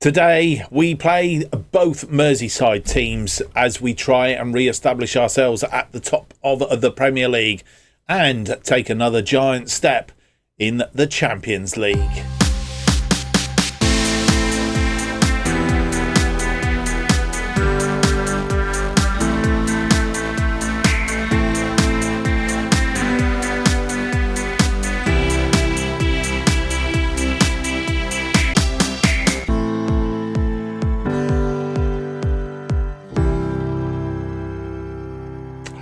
Today, we play both Merseyside teams as we try and re-establish ourselves at the top of the Premier League and take another giant step in the Champions League.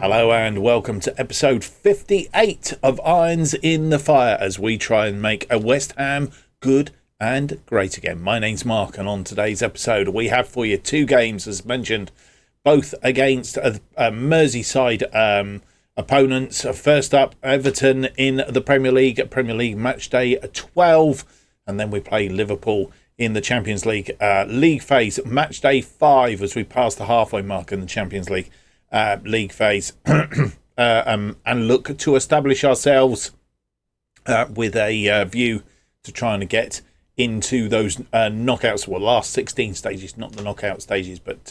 Hello and welcome to episode 58 of Irons in the Fire as we try and make a West Ham good and great again. My name's Mark and on today's episode we have for you two games as mentioned, both against Merseyside opponents. First up, Everton in the Premier League match day 12, and then we play Liverpool in the Champions League league phase match day 5 as we pass the halfway mark in the Champions League league phase and look to establish ourselves with a view to trying to get into those knockouts, well, last 16 stages, not the knockout stages, but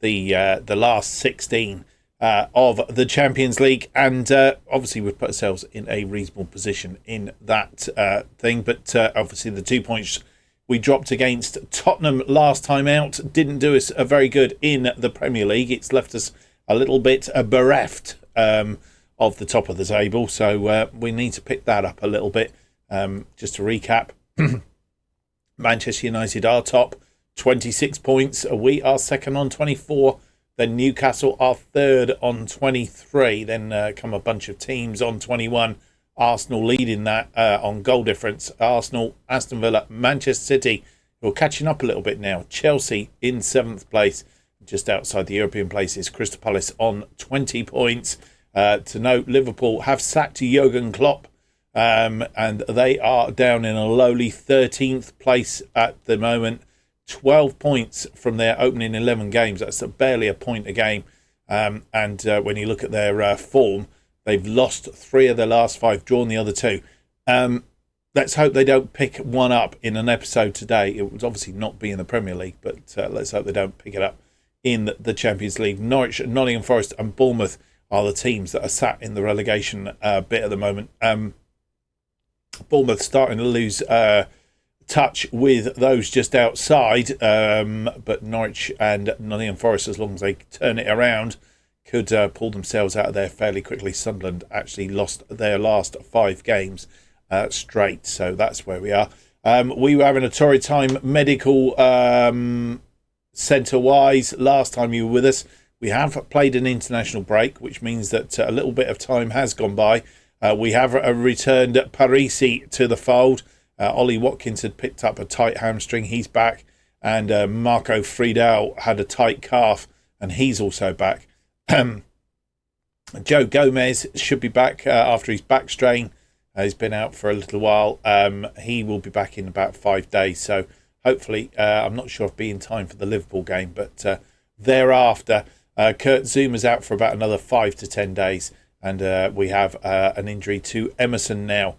the last 16 of the Champions League. And obviously we've put ourselves in a reasonable position in that thing, but obviously the 2 points we dropped against Tottenham last time out didn't do us very good in the Premier League. It's left us a little bit bereft of the top of the table, so we need to pick that up a little bit. Just to recap, Manchester United are top, 26 points. We are second on 24. Then Newcastle are third on 23. Then come a bunch of teams on 21. Arsenal leading that on goal difference. Arsenal, Aston Villa, Manchester City, who are catching up a little bit now. Chelsea in 7th place. Just outside the European places, Crystal Palace on 20 points. To note, Liverpool have sacked Jurgen Klopp, and they are down in a lowly 13th place at the moment. 12 points from their opening 11 games. That's barely a point a game. And when you look at their form, they've lost 3 of their last 5, drawn the other 2. Let's hope they don't pick one up in an episode today. It would obviously not be in the Premier League, but let's hope they don't pick it up in the Champions League. Norwich, Nottingham Forest and Bournemouth are the teams that are sat in the relegation bit at the moment. Bournemouth starting to lose touch with those just outside, but Norwich and Nottingham Forest, as long as they turn it around, could pull themselves out of there fairly quickly. Sunderland actually lost their last 5 games straight, so that's where we are. We were having a torrid time medical centre-wise last time you were with us. We have played an international break, which means that a little bit of time has gone by. We have returned Parisi to the fold. Ollie Watkins had picked up a tight hamstring. He's back. And Marco Friedel had a tight calf, and he's also back. Joe Gomez should be back after his back strain. He's been out for a little while. He will be back in about 5 days. So hopefully, I'm not sure if it'll be in time for the Liverpool game, but thereafter, Kurt Zuma's out for about another 5 to 10 days. And we have an injury to Emerson now.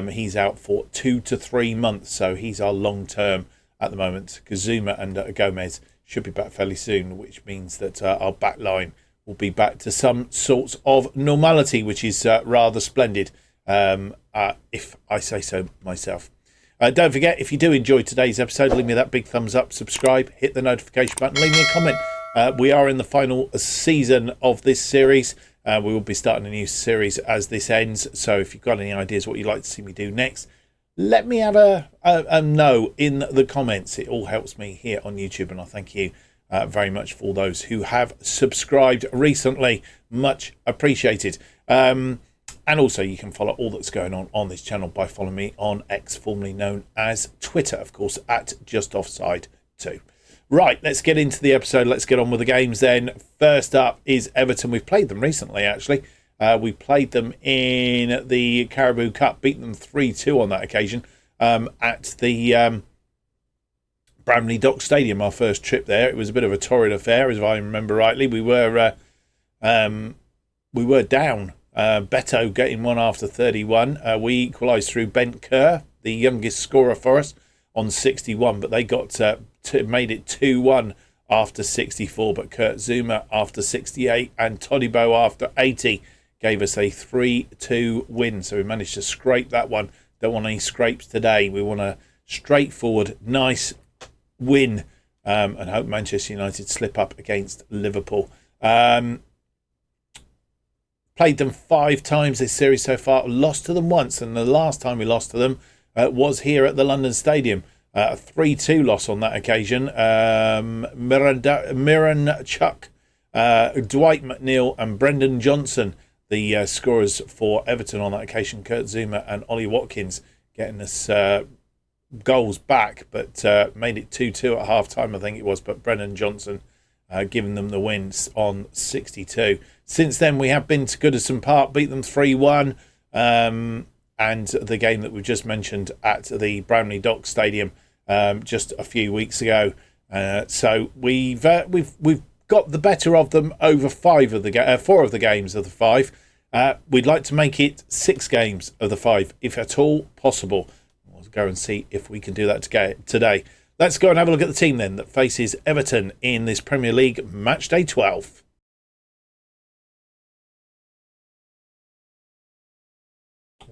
He's out for 2 to 3 months. So he's our long-term at the moment. Zuma and Gomez should be back fairly soon, which means that our back line will be back to some sorts of normality, which is rather splendid, if I say so myself. Don't forget, if you do enjoy today's episode, leave me that big thumbs up, subscribe, hit the notification button, leave me a comment. We are in the final season of this series. We will be starting a new series as this ends. So if you've got any ideas what you'd like to see me do next, let me have a no in the comments. It all helps me here on YouTube, and I thank you very much for those who have subscribed recently. Much appreciated. And also you can follow all that's going on this channel by following me on X, formerly known as Twitter, of course, at JustOffsideFM. Right, let's get into the episode. Let's get on with the games then. First up is Everton. We've played them recently, actually. We played them in the Carabao Cup, beat them 3-2 on that occasion at the Bramley Dock Stadium, our first trip there. It was a bit of a torrid affair, as I remember rightly. We were down. Beto getting one after 31. We equalised through Ben Kerr, the youngest scorer for us, on 61, but they got made it 2-1 after 64, but Kurt Zuma after 68 and Todibo after 80 gave us a 3-2 win. So we managed to scrape that one. Don't want any scrapes today. We want a straightforward, nice win, and hope Manchester United slip up against Liverpool. Played them 5 times this series so far, lost to them once, and the last time we lost to them was here at the London Stadium. A 3-2 loss on that occasion. Miranchuk, Dwight McNeil and Brendan Johnson, the scorers for Everton on that occasion. Kurt Zuma and Ollie Watkins getting us goals back, but made it 2-2 at half-time, I think it was. But Brendan Johnson giving them the wins on 62. Since then, we have been to Goodison Park, beat them 3-1. And the game that we've just mentioned at the Bramley Dock Stadium just a few weeks ago. So we've got the better of them over 4 of the games of the 5. We'd like to make it 6 games of the 5, if at all possible. We'll go and see if we can do that today. Let's go and have a look at the team then that faces Everton in this Premier League match day 12.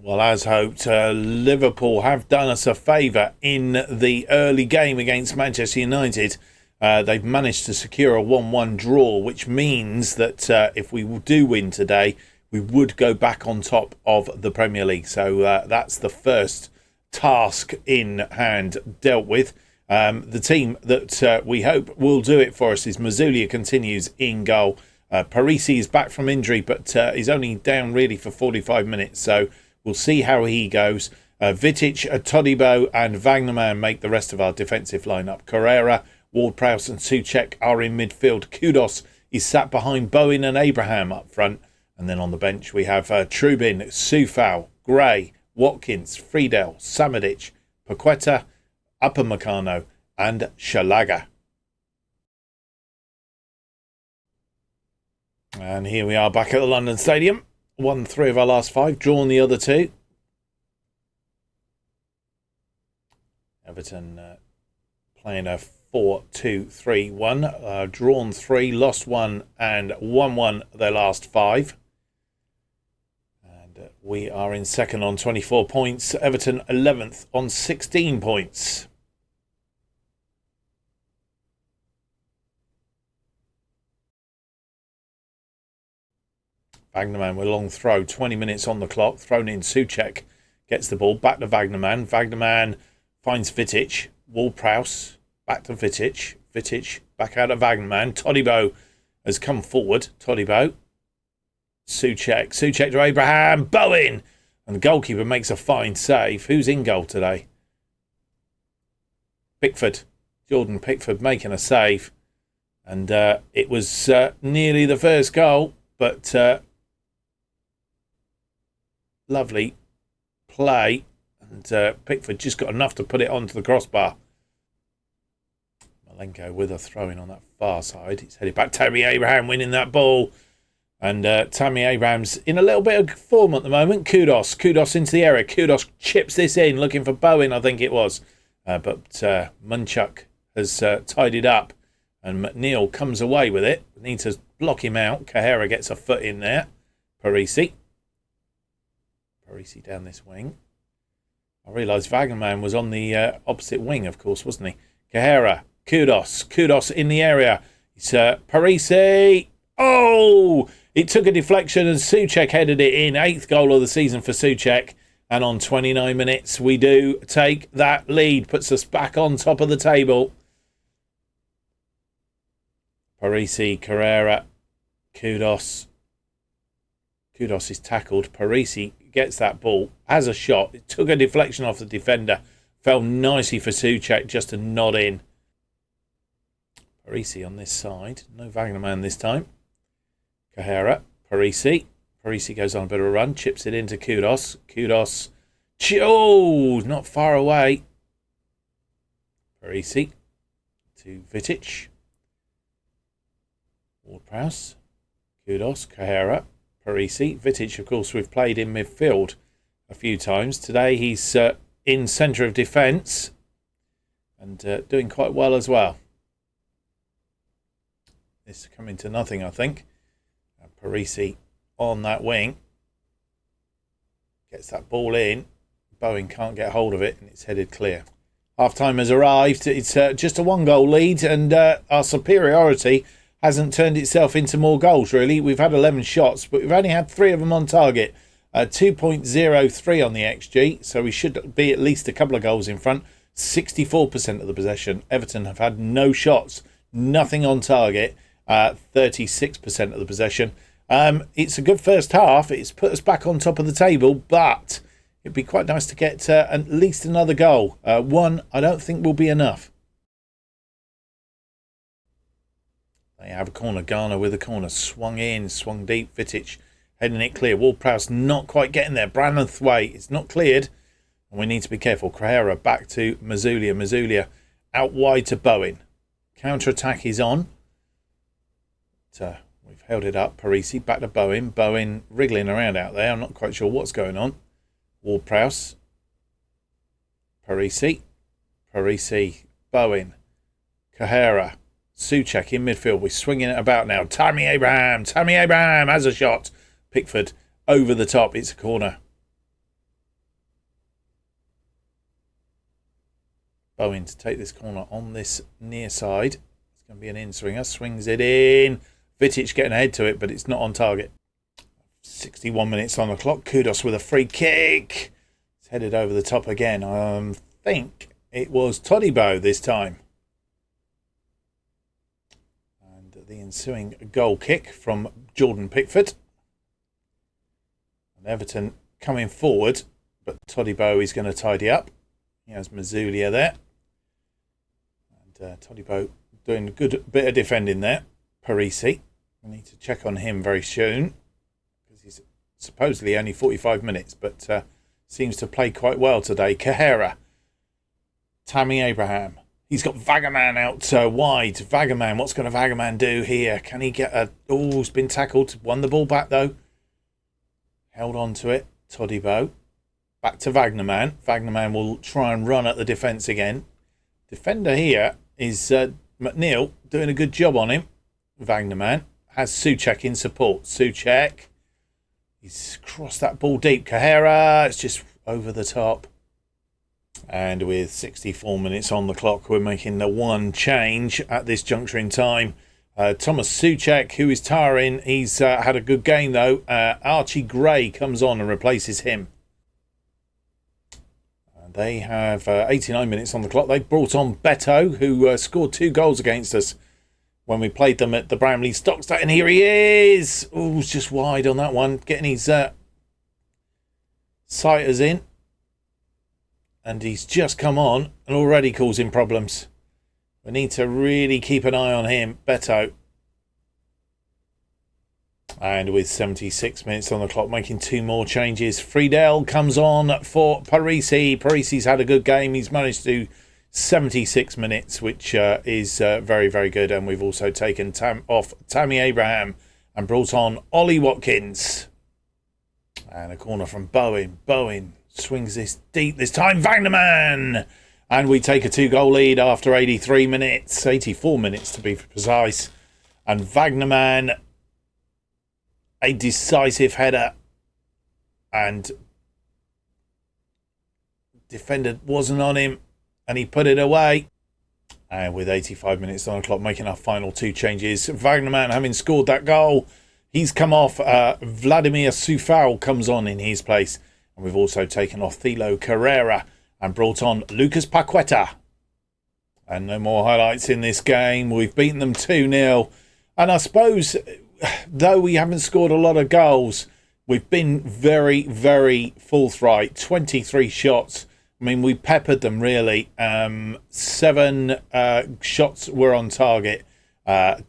Well, as hoped, Liverpool have done us a favour in the early game against Manchester United. They've managed to secure a 1-1 draw, which means that if we do win today, we would go back on top of the Premier League. So that's the first task in hand dealt with. The team that we hope will do it for us is Mazzuglia continues in goal. Parisi is back from injury, but he's only down really for 45 minutes. So we'll see how he goes. Vitic, Todibo and Wagnerman make the rest of our defensive lineup. Carrera, Ward-Prowse and Souček are in midfield. Kudos is sat behind Bowen and Abraham up front. And then on the bench we have Trubin, Soufal, Gray, Watkins, Friedel, Samadic, Paqueta, Upamecano and Shalaga. And here we are back at the London Stadium. Won 3 of our last 5, drawn the other 2. Everton playing a 4-2-3-1. Drawn 3, lost 1 and won 1 their last 5. And we are in second on 24 points. Everton 11th on 16 points. Wagnerman with a long throw, 20 minutes on the clock, thrown in. Souček gets the ball, back to Wagnerman. Wagnerman finds Vitic, Ward-Prowse, back to Vitic. Vitic back out of Wagnerman. Todibo has come forward. Todibo, Souček to Abraham, Bowen, and the goalkeeper makes a fine save. Who's in goal today? Pickford, Jordan Pickford making a save, and it was nearly the first goal, but lovely play, and Pickford just got enough to put it onto the crossbar. Malenko with a throw-in on that far side. He's headed back. Tammy Abraham winning that ball, and Tammy Abraham's in a little bit of form at the moment. Kudos into the area. Kudos chips this in, looking for Bowen, I think it was, but Munchuk has tied it up, and McNeil comes away with it. Needs to block him out. Carrera gets a foot in there. Parisi down this wing. I realised Wagnerman was on the opposite wing, of course, wasn't he? Carrera, Kudos in the area. It's Parisi. Oh! It took a deflection and Souček headed it in. 8th goal of the season for Souček. And on 29 minutes, we do take that lead. Puts us back on top of the table. Parisi, Carrera, Kudos. Kudos is tackled. Parisi gets that ball, has a shot. It took a deflection off the defender. Fell nicely for Souček just to nod in. Parisi on this side. No Wagnerman this time. Carrera, Parisi. Parisi goes on a bit of a run. Chips it into Kudos. Kudos. Oh, not far away. Parisi to Vitic. Ward-Prowse. Kudos. Carrera. Parisi. Vitic, of course, we've played in midfield a few times. Today he's in centre of defence. and doing quite well as well. This is coming to nothing, I think. Parisi on that wing. Gets that ball in. Bowen can't get hold of it, and it's headed clear. Half-time has arrived. It's just a one-goal lead, and our superiority hasn't turned itself into more goals, really. We've had 11 shots, but we've only had 3 of them on target. 2.03 on the XG, so we should be at least a couple of goals in front. 64% of the possession. Everton have had no shots, nothing on target. 36% of the possession. It's a good first half. It's put us back on top of the table, but it'd be quite nice to get at least another goal. One, I don't think will be enough. They have a corner. Garner with a corner. Swung in, swung deep. Vitic heading it clear. Ward-Prowse not quite getting there. Branthwaite, it's not cleared. And we need to be careful. Carrera back to Mazulia. Mazulia out wide to Bowen. Counter-attack is on. We've held it up. Parisi back to Bowen. Bowen wriggling around out there. I'm not quite sure what's going on. Ward-Prowse. Parisi. Parisi. Bowen. Carrera. Souček in midfield. We're swinging it about now. Tammy Abraham. Tammy Abraham has a shot. Pickford over the top. It's a corner. Bowen to take this corner on this near side. It's going to be an in-swinger. Swings it in. Vitic getting ahead to it, but it's not on target. 61 minutes on the clock. Kudos with a free kick. It's headed over the top again. I think it was Todibo this time. And the ensuing goal kick from Jordan Pickford. And Everton coming forward, but Todibo is going to tidy up. He has Mazulia there. And Todibo doing a good bit of defending there. Parisi. We need to check on him very soon, because he's supposedly only 45 minutes, but seems to play quite well today. Carrera. Tammy Abraham. He's got Vagaman out wide. Vagaman, what's going to Vagaman do here? Can he get a... Oh, he's been tackled. Won the ball back, though. Held on to it. Todibo. Back to Vagnerman. Vagnerman will try and run at the defence again. Defender here is McNeil, doing a good job on him. Vagnerman has Souček in support. Souček. He's crossed that ball deep. Carrera. It's just over the top. And with 64 minutes on the clock, we're making the one change at this juncture in time. Thomas Souček, who is tiring. He's had a good game, though. Archie Gray comes on and replaces him. They have 89 minutes on the clock. They brought on Beto, who scored 2 goals against us when we played them at the Bramley Stockstadt. And here he is. Oh, it's just wide on that one. Getting his sighters in. And he's just come on and already causing problems. We need to really keep an eye on him. Beto. And with 76 minutes on the clock, making 2 more changes. Friedel comes on for Parisi. Parisi's had a good game. He's managed to do 76 minutes, which is very, very good. And we've also taken off Tammy Abraham and brought on Ollie Watkins. And a corner from Bowen. Bowen swings this deep this time. Vagnerman! And we take a 2-goal lead after 83 minutes. 84 minutes to be precise. And Vagnerman... a decisive header, and defender wasn't on him, and he put it away. And with 85 minutes on the clock, making our final 2 changes. Vagnerman, having scored that goal, he's come off. Vladimir Sufal comes on in his place. And we've also taken off Thilo Carrera and brought on Lucas Paqueta. And no more highlights in this game. We've beaten them 2-0. And I suppose... though we haven't scored a lot of goals, we've been very, very forthright. 23 shots. I mean, we peppered them, really. 7 shots were on target. An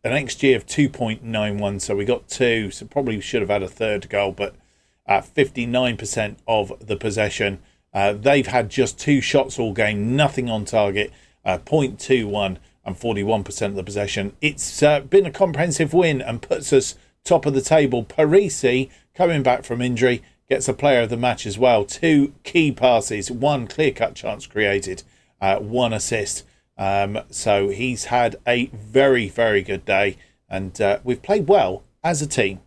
XG of 2.91, so we got 2. So probably should have had a third goal, but 59% of the possession. They've had just 2 shots all game, nothing on target. 0.21. and 41% of the possession. It's been a comprehensive win and puts us top of the table. Parisi, coming back from injury, gets a player of the match as well. 2 key passes, 1 clear-cut chance created, 1 assist. So he's had a very, very good day, and we've played well as a team.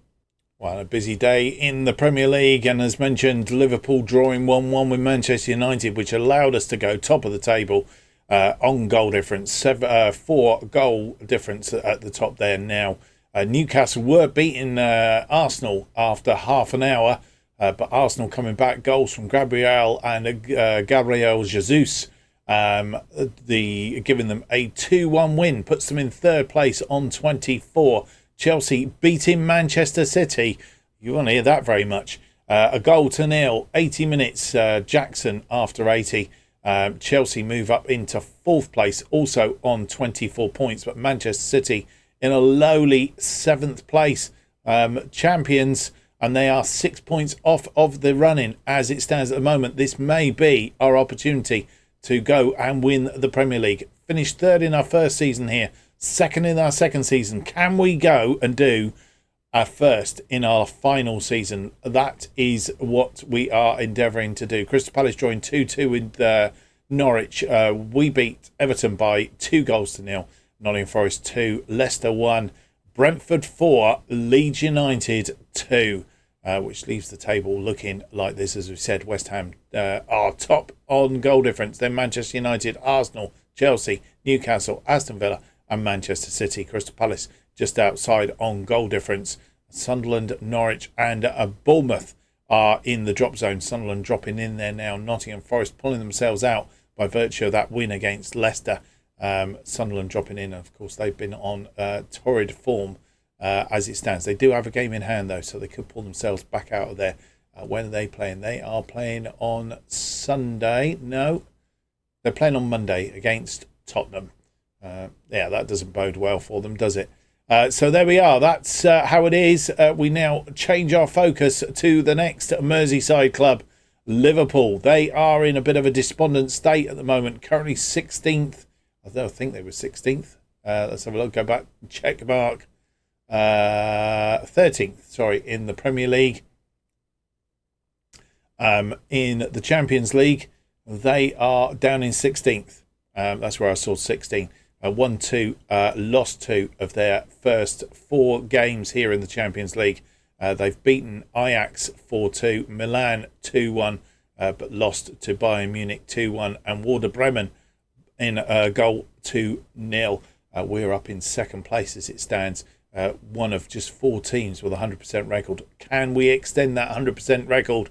Well, a busy day in the Premier League, and as mentioned, Liverpool drawing 1-1 with Manchester United, which allowed us to go top of the table on goal difference. 4 goal difference at the top there now. Newcastle were beating Arsenal after half an hour, but Arsenal coming back, goals from Gabriel and Gabriel Jesus, giving them a 2-1 win, puts them in third place on 24. Chelsea beating Manchester City. You won't hear that very much. A 0-0, 80 minutes, Jackson after 80. Chelsea move up into fourth place, also on 24 points, but Manchester City in a lowly 7th place. Champions, and they are 6 points off of the running as it stands at the moment. This may be our opportunity to go and win the Premier League. Finished third in our first season here, second in our second season. Can we go and do our first in our final season? That is what we are endeavouring to do. Crystal Palace joined 2-2 with Norwich. We beat Everton by 2-0. Nottingham Forest 2, Leicester 1, Brentford 4, Leeds United 2, which leaves the table looking like this. As we said, West Ham are top on goal difference. Then Manchester United, Arsenal, Chelsea, Newcastle, Aston Villa and Manchester City. Crystal Palace just outside on goal difference. Sunderland, Norwich and Bournemouth are in the drop zone. Sunderland dropping in there now. Nottingham Forest pulling themselves out by virtue of that win against Leicester. Sunderland dropping in. Of course, they've been on torrid form as it stands. They do have a game in hand, though, so they could pull themselves back out of there. When are they playing? They are playing on Sunday. No, they're playing on Monday against Tottenham. Yeah, that doesn't bode well for them, does it? So there we are. That's how it is. We now change our focus to the next Merseyside club, Liverpool. They are in a bit of a despondent state at the moment. Currently 16th. I think they were 16th. Let's have a look. Go back and check mark. 13th, sorry, in the Premier League. In the Champions League, they are down in 16th. That's where I saw 16. Won 2, lost 2 of their first 4 games here in the Champions League. They've beaten Ajax 4-2, Milan 2-1, but lost to Bayern Munich 2-1, and Werder Bremen in a goal 2-0. We're up in second place as it stands. One of just 4 teams with a 100% record. Can we extend that 100% record?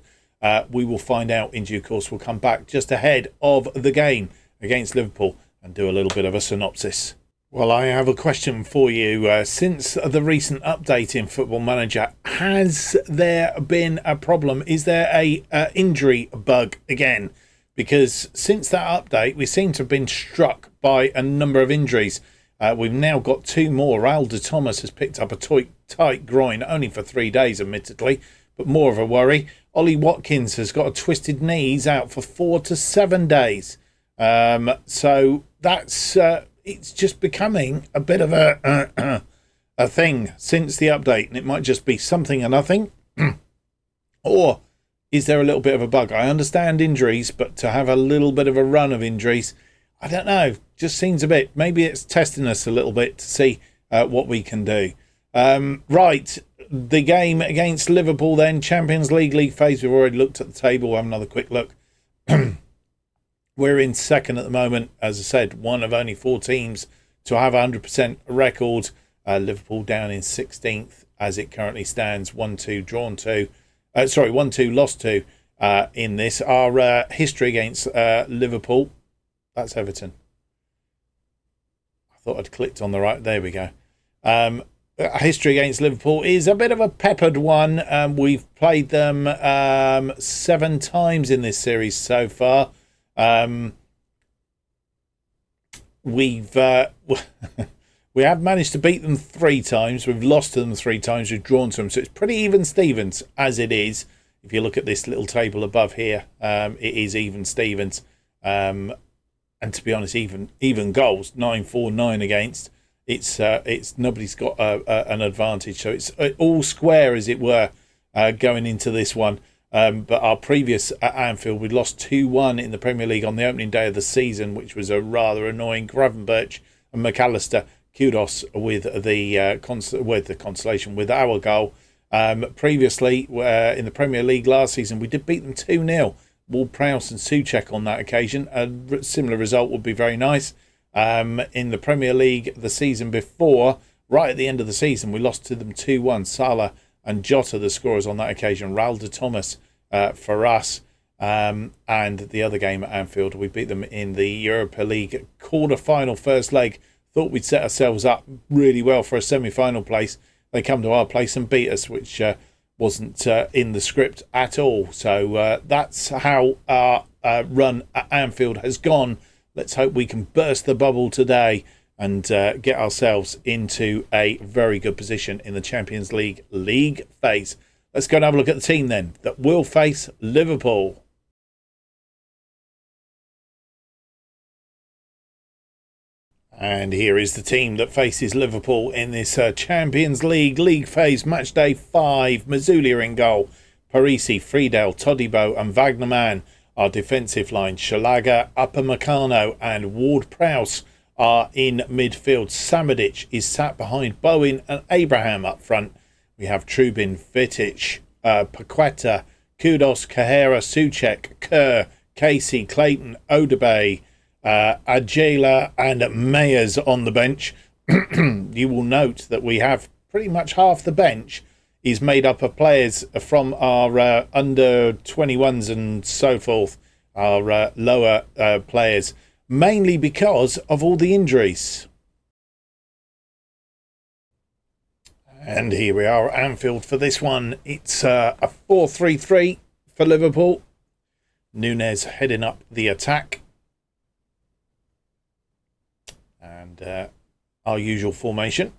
We will find out in due course. We'll come back just ahead of the game against Liverpool and do a little bit of a synopsis. Well, I have a question for you. Since the recent update in Football Manager, has there been a problem? Is there a injury bug again? Because since that update, we seem to have been struck by a number of injuries. We've now got 2 more. Alder Thomas has picked up a tight groin, only for 3 days, admittedly, but more of a worry. Ollie Watkins has got a twisted knee. He's out for 4 to 7 days. So that's it's just becoming a bit of a thing since the update, and it might just be something or nothing. Or is there a little bit of a bug? I understand injuries, but to have a little bit of a run of injuries, I don't know, just seems a bit, maybe it's testing us a little bit to see what we can do. Right, the game against Liverpool then, Champions League phase. We've already looked at the table. We'll have another quick look. We're in second at the moment. As I said, one of only 4 teams to have a 100% record. Liverpool down in 16th as it currently stands. 1-2, drawn 2. 1-2, lost 2 in this. Our history against Liverpool, that's Everton. I thought I'd clicked on the right. There we go. History against Liverpool is a bit of a peppered one. We've played them 7 times in this series so far. We have managed to beat them 3 times. We've lost to them 3 times. We've drawn to them. So it's pretty even Stevens as it is. If you look at this little table above here, it is even Stevens. And to be honest, even goals, 9-4-9 against. It's nobody's got an advantage. So it's all square, as it were, going into this one. But our previous at Anfield, we lost 2-1 in the Premier League on the opening day of the season, which was a rather annoying. Gravenberch and McAllister, kudos with the consolation with our goal. Previously, in the Premier League last season, we did beat them 2-0. Ward-Prowse and Souček on that occasion. A similar result would be very nice. In the Premier League the season before, right at the end of the season, we lost to them 2-1. Salah and Jota, the scorers on that occasion. Raul de Thomas for us. And the other game at Anfield, we beat them in the Europa League quarter-final first leg. Thought we'd set ourselves up really well for a semi-final place. They come to our place and beat us, which wasn't in the script at all. So that's how our run at Anfield has gone. Let's hope we can burst the bubble today and get ourselves into a very good position in the Champions League phase. Let's go and have a look at the team then that will face Liverpool. And here is the team that faces Liverpool in this Champions League phase. Match day 5. Merseyside in goal. Parisi, Friedel, Todibo and Wagnerman. Our defensive line, Schlager, Upamecano and Ward-Prowse are in midfield. Samadic is sat behind Bowen and Abraham up front. We have Trubin, Vitic, Paqueta, Kudos, Kahera, Souček, Kerr, Casey, Clayton, Oderbay, Ajela and Mayers on the bench. You will note that we have pretty much half the bench is made up of players from our under 21s and so forth, our lower players, mainly because of all the injuries. And here we are at Anfield for this one. It's a 4-3-3 for Liverpool. Núñez heading up the attack. And our usual formation.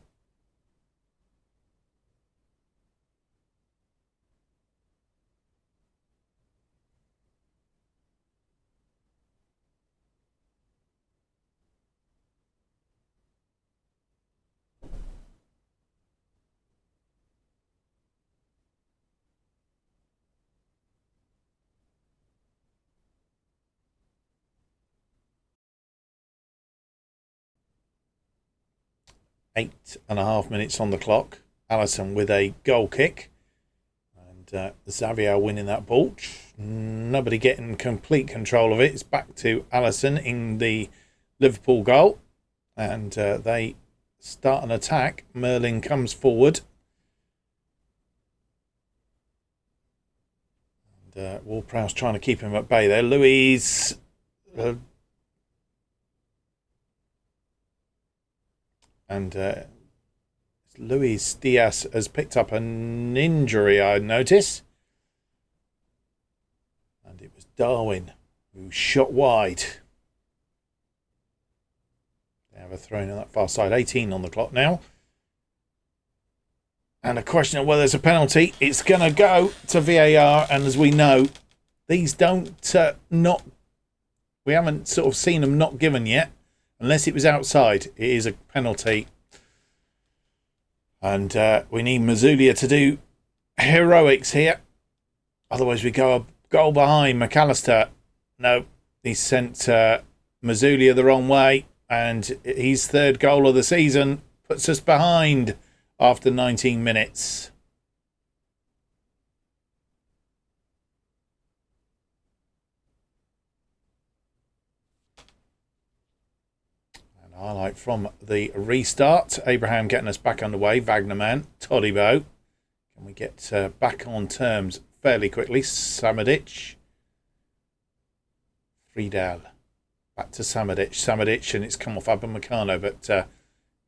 Eight and a half minutes on the clock. Alisson with a goal kick. And Xavier winning that ball. Nobody getting complete control of it. It's back to Alisson in the Liverpool goal. And they start an attack. Merlin comes forward. And Ward-Prowse trying to keep him at bay there. Luis... And Luis Diaz has picked up an injury, I notice. And it was Darwin who shot wide. They have a throw in on that far side. 18 on the clock now. And a question of whether there's a penalty. It's going to go to VAR. And as we know, these don't not... We haven't sort of seen them not given yet. Unless it was outside, it is a penalty. And we need Merseyside to do heroics here. Otherwise, we go a goal behind. McAllister, no, he sent Merseyside the wrong way. And his third goal of the season puts us behind after 19 minutes. Highlight from the restart. Abraham getting us back underway. Wagnerman, Todibo. Can we get back on terms fairly quickly? Samadic. Friedel. Back to Samadic. Samadic, and it's come off Upamecano, but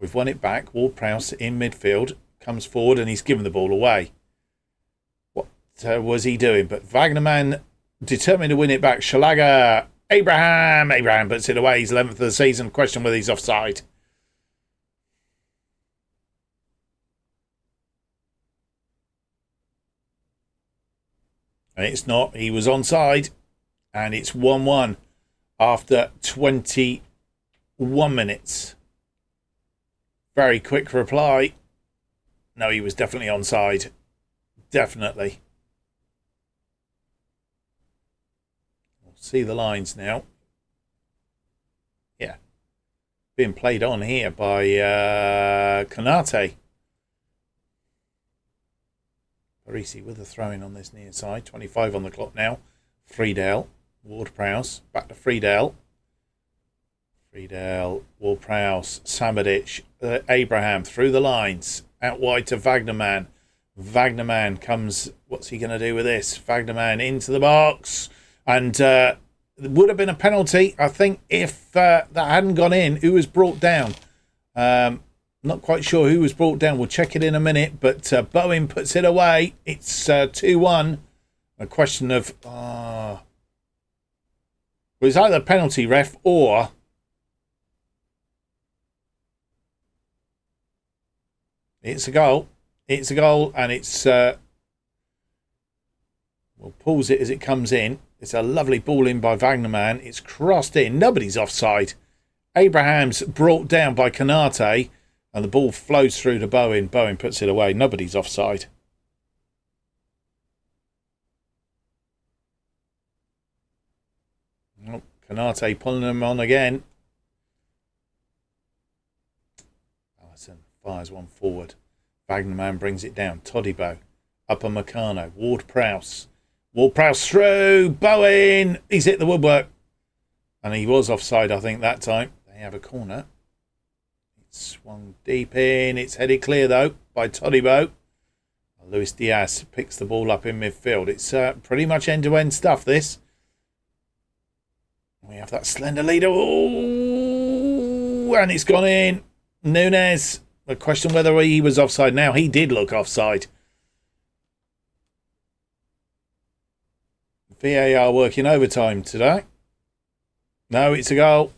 we've won it back. Ward-Prowse in midfield. Comes forward and he's given the ball away. What was he doing? But Wagnerman determined to win it back. Schlager. Abraham puts it away. He's 11th of the season. Question whether he's offside. And it's not. He was onside. And it's 1-1 after 21 minutes. Very quick reply. No, he was definitely onside. Definitely. see the lines now. Yeah. Being played on here by Konate. Parisi with a throw-in on this near side. 25 on the clock now. Friedel, Ward-Prowse, back to Friedel. Friedel, Ward-Prowse, Samadic, Abraham through the lines. Out wide to Wagnerman. Wagnerman comes, what's he going to do with this? Wagnerman into the box. And it would have been a penalty, I think, if that hadn't gone in. Who was brought down? Not quite sure who was brought down. We'll check it in a minute. But Bowen puts it away. It's 2-1. A question of... it was either penalty, ref, or... It's a goal. It's a goal, and it's... we'll pause it as it comes in. It's a lovely ball in by Wagnerman. It's crossed in. Nobody's offside. Abraham's brought down by Konate. And the ball flows through to Bowen. Bowen puts it away. Nobody's offside. Oh, Konate pulling them on again. Allison fires one forward. Wagnerman brings it down. Todibo. Upper Meccano. Ward-Prowse. Ward-Prowse through. Bowen. He's hit the woodwork. And he was offside, I think, that time. They have a corner. Swung deep in. It's headed clear, though, by Todibo. Luis Diaz picks the ball up in midfield. It's pretty much end-to-end stuff, this. We have that slender leader. Ooh, and it's gone in. Nunes. The question whether he was offside now. He did look offside. VAR working overtime today. No, it's a goal.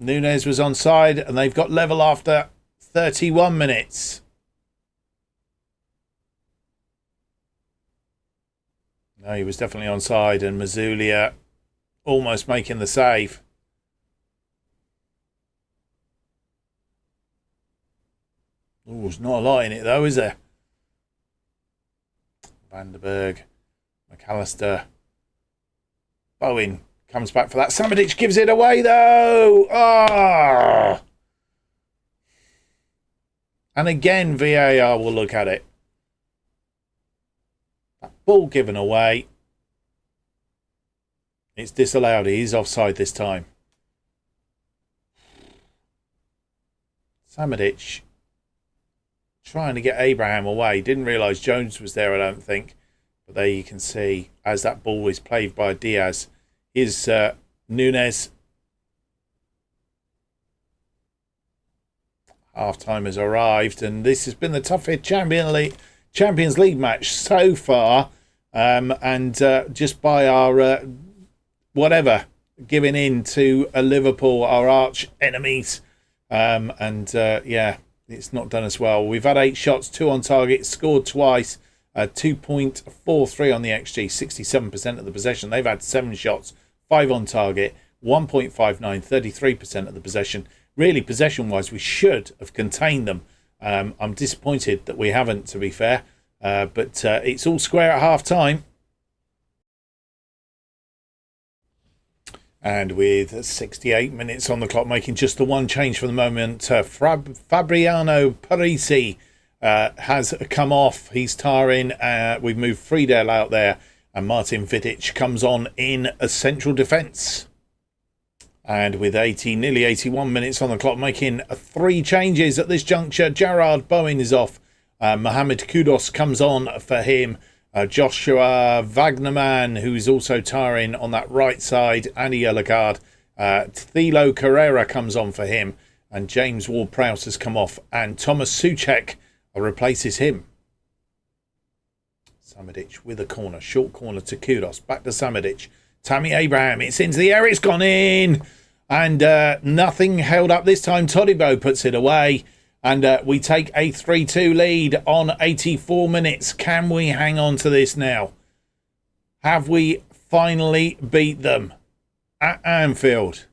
Nunes was onside, and they've got level after 31 minutes. No, he was definitely onside, and Mazulia almost making the save. Oh, there's not a lot in it, though, is there? Vandenberg, McAllister, Bowen. Comes back for that. Samadic gives it away, though. Ah! And again, VAR will look at it. That ball given away. It's disallowed. He's offside this time. Samadic trying to get Abraham away. Didn't realise Jones was there, I don't think. But there you can see, as that ball is played by Diaz, is Nunes. Half-time has arrived, and this has been the toughest Champions League match so far. And just by our giving in to Liverpool, our arch enemies. Yeah, it's not done as well. We've had 8 shots, 2 on target, scored twice. 2.43 on the XG, 67% of the possession. They've had 7 shots, 5 on target, 1.59, 33% of the possession. Really, possession-wise, we should have contained them. I'm disappointed that we haven't, to be fair. But it's all square at half-time. And with 68 minutes on the clock, making just the one change for the moment, Fabriano Parisi has come off. He's tiring. We've moved Friedel out there, and Martin Vidic comes on in a central defence. And with nearly 81 minutes on the clock, making 3 changes at this juncture. Gerard Bowen is off. Mohamed Kudus comes on for him. Joshua Wagnerman, who is also tiring on that right side, and a yellow card. Thilo Carrera comes on for him. And James Ward-Prowse has come off. And Thomas Souček replaces him. Samadic with a corner. Short corner to Kudus. Back to Samadic. Tammy Abraham. It's into the air. It's gone in. And nothing held up this time. Todibo puts it away. And we take a 3-2 lead on 84 minutes. Can we hang on to this now? Have we finally beat them at Anfield?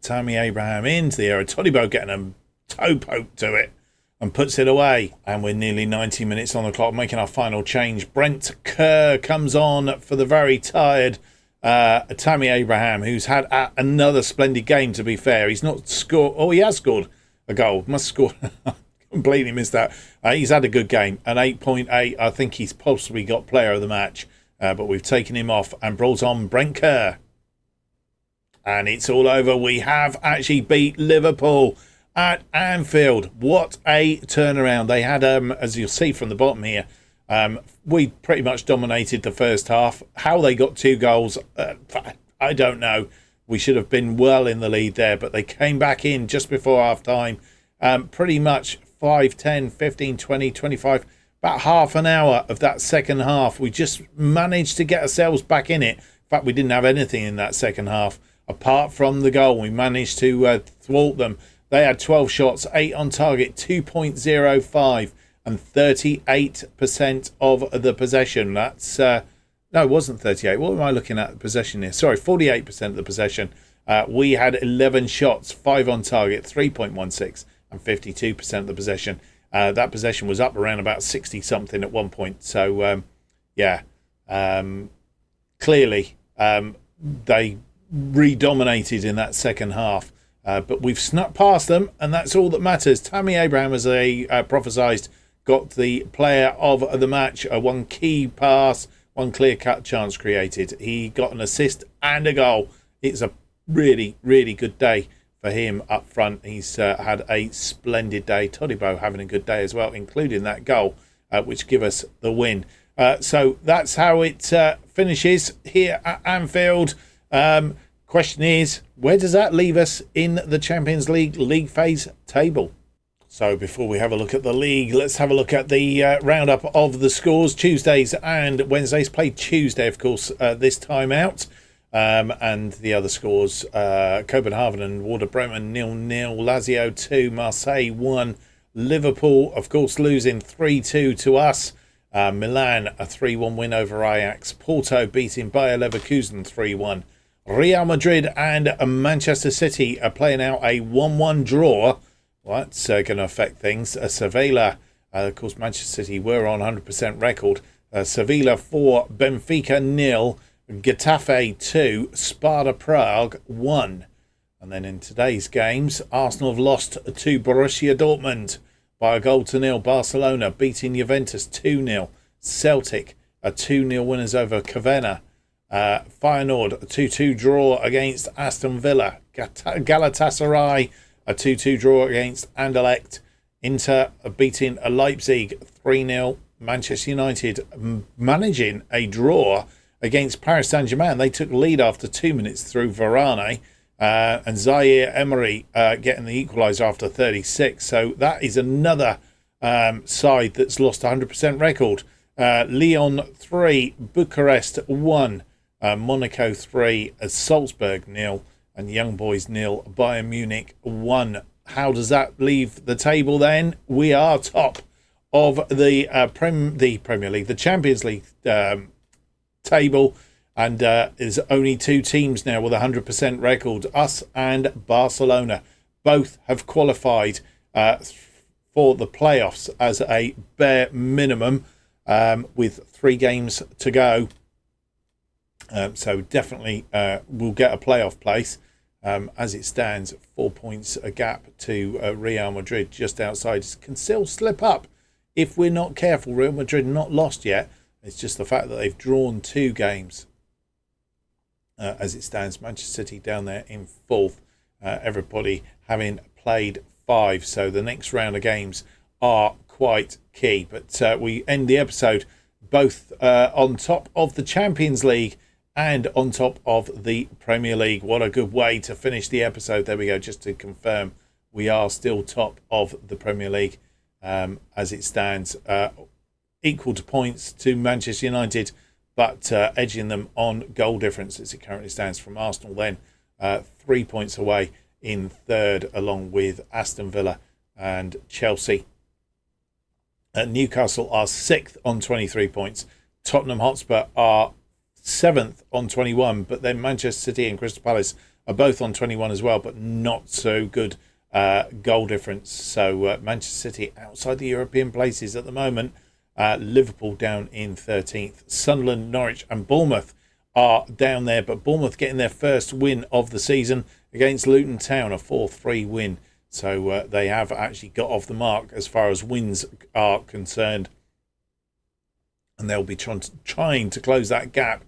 Tammy Abraham into the area. Todibo getting a toe poke to it and puts it away. And we're nearly 90 minutes on the clock, making our final change. Brent Kerr comes on for the very tired Tammy Abraham, who's had another splendid game, to be fair. He's not scored. Oh, he has scored a goal. Must score. Completely missed that. He's had a good game. An 8.8. I think he's possibly got player of the match. But we've taken him off and brought on Brent Kerr. And it's all over. We have actually beat Liverpool at Anfield. What a turnaround. They had, as you'll see from the bottom here, we pretty much dominated the first half. How they got 2 goals, I don't know. We should have been well in the lead there, but they came back in just before half time. Pretty much 5, 10, 15, 20, 25, about half an hour of that second half. We just managed to get ourselves back in it. In fact, we didn't have anything in that second half. Apart from the goal, we managed to thwart them. They had 12 shots, 8 on target, 2.05 and 38% of the possession. That's, no, it wasn't 38. What am I looking at the possession here? Sorry, 48% of the possession. We had 11 shots, 5 on target, 3.16 and 52% of the possession. That possession was up around about 60-something at one point. So, clearly they redominated in that second half. But we've snuck past them, and that's all that matters. Tammy Abraham, as I prophesied, got the player of the match. One key pass, one clear-cut chance created. He got an assist and a goal. It's a really, really good day for him up front. He's had a splendid day. Todibo having a good day as well, including that goal, which give us the win. So that's how it finishes here at Anfield. Question is, where does that leave us in the Champions League phase table? So before we have a look at the league, let's have a look at the roundup of the scores. Tuesdays and Wednesdays. Played Tuesday, of course, this time out. And the other scores, Copenhagen and Werder Bremen 0-0, Lazio 2, Marseille 1, Liverpool, of course, losing 3-2 to us. Milan, a 3-1 win over Ajax. Porto beating Bayer Leverkusen 3-1. Real Madrid and Manchester City are playing out a 1-1 draw. Well, that's going to affect things. Sevilla, of course, Manchester City were on 100% record. Sevilla 4, Benfica 0, Getafe 2, Sparta Prague 1. And then in today's games, Arsenal have lost to Borussia Dortmund by a 1-0. Barcelona beating Juventus 2-0. Celtic are 2-0 winners over Cavenna. Feyenoord, a 2-2 draw against Aston Villa. Galatasaray, a 2-2 draw against Anderlecht. Inter beating Leipzig 3-0. Manchester United managing a draw against Paris Saint-Germain. They took lead after 2 minutes through Varane. And Zaire Emery getting the equaliser after 36. So that is another side that's lost 100% record. Lyon 3, Bucharest 1, Monaco 3, Salzburg 0, and Young Boys 0, Bayern Munich 1. How does that leave the table then? We are top of the Premier League, the Champions League table, and there's only 2 teams now with a 100% record. Us and Barcelona both have qualified for the playoffs as a bare minimum, with 3 games to go. So definitely we'll get a playoff place. As it stands, 4 points a gap to Real Madrid just outside. Can still slip up if we're not careful. Real Madrid not lost yet. It's just the fact that they've drawn 2 games. As it stands, Manchester City down there in 4th. Everybody having played 5. So the next round of games are quite key. But we end the episode both on top of the Champions League and on top of the Premier League. What a good way to finish the episode. There we go, just to confirm we are still top of the Premier League as it stands. Equal to points to Manchester United, but edging them on goal difference as it currently stands from Arsenal then. 3 points away in 3rd, along with Aston Villa and Chelsea. Newcastle are 6th on 23 points. Tottenham Hotspur are 7th on 21, but then Manchester City and Crystal Palace are both on 21 as well, but not so good goal difference. So Manchester City outside the European places at the moment. Liverpool down in 13th. Sunderland, Norwich and Bournemouth are down there. But Bournemouth getting their first win of the season against Luton Town, a 4-3 win. So they have actually got off the mark as far as wins are concerned. And they'll be trying to close that gap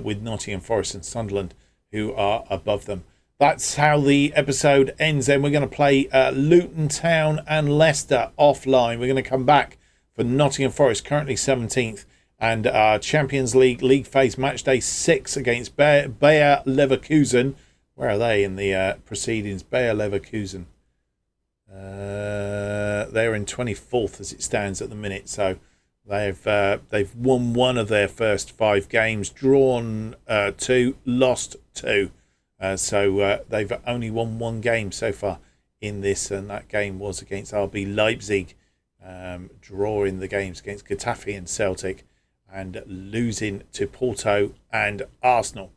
with Nottingham Forest and Sunderland, who are above them. That's how the episode ends. Then we're going to play Luton Town and Leicester offline. We're going to come back for Nottingham Forest, currently 17th, and Champions League phase match day 6 against Bayer Leverkusen. Where are they in the proceedings? Bayer Leverkusen. They're in 24th as it stands at the minute. So they've won one of their first 5 games, drawn 2, lost 2. So they've only won 1 game so far in this, and that game was against RB Leipzig, drawing the games against Getafe and Celtic, and losing to Porto and Arsenal.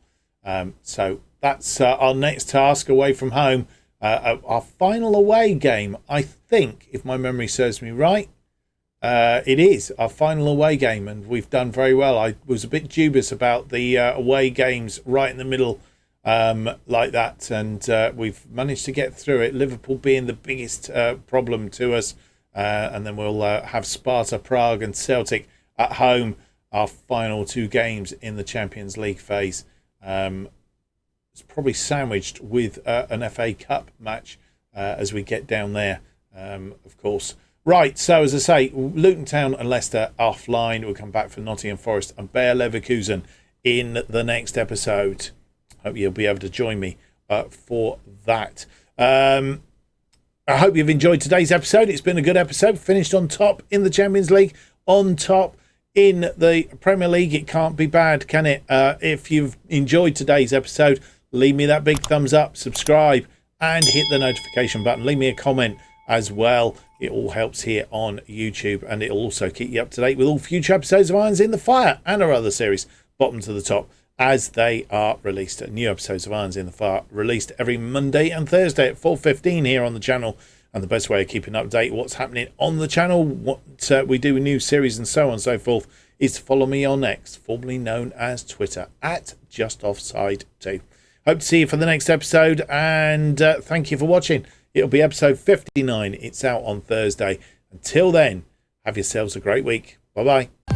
So that's our next task away from home. Our final away game, I think, if my memory serves me right, it is our final away game, and we've done very well. I was a bit dubious about the away games right in the middle like that, and we've managed to get through it, Liverpool being the biggest problem to us, and then we'll have Sparta Prague and Celtic at home, our final 2 games in the Champions League phase. It's probably sandwiched with an FA Cup match as we get down there, of course. Right, so as I say, Luton Town and Leicester offline. We'll come back for Nottingham Forest and Bayer Leverkusen in the next episode. Hope you'll be able to join me for that. I hope you've enjoyed today's episode. It's been a good episode. Finished on top in the Champions League, on top in the Premier League. It can't be bad, can it? If you've enjoyed today's episode, leave me that big thumbs up, subscribe, and hit the notification button. Leave me a comment as well. It all helps here on YouTube, and it'll also keep you up to date with all future episodes of Irons in the Fire and our other series, bottom to the top, as they are released. New episodes of Irons in the Fire released every Monday and Thursday at 4:15 here on the channel. And the best way of keeping up to date what's happening on the channel, what we do in new series and so on and so forth, is to follow me on X, formerly known as Twitter, at JustOffsideFM. Hope to see you for the next episode, and thank you for watching. It'll be episode 59. It's out on Thursday. Until then, have yourselves a great week. Bye-bye.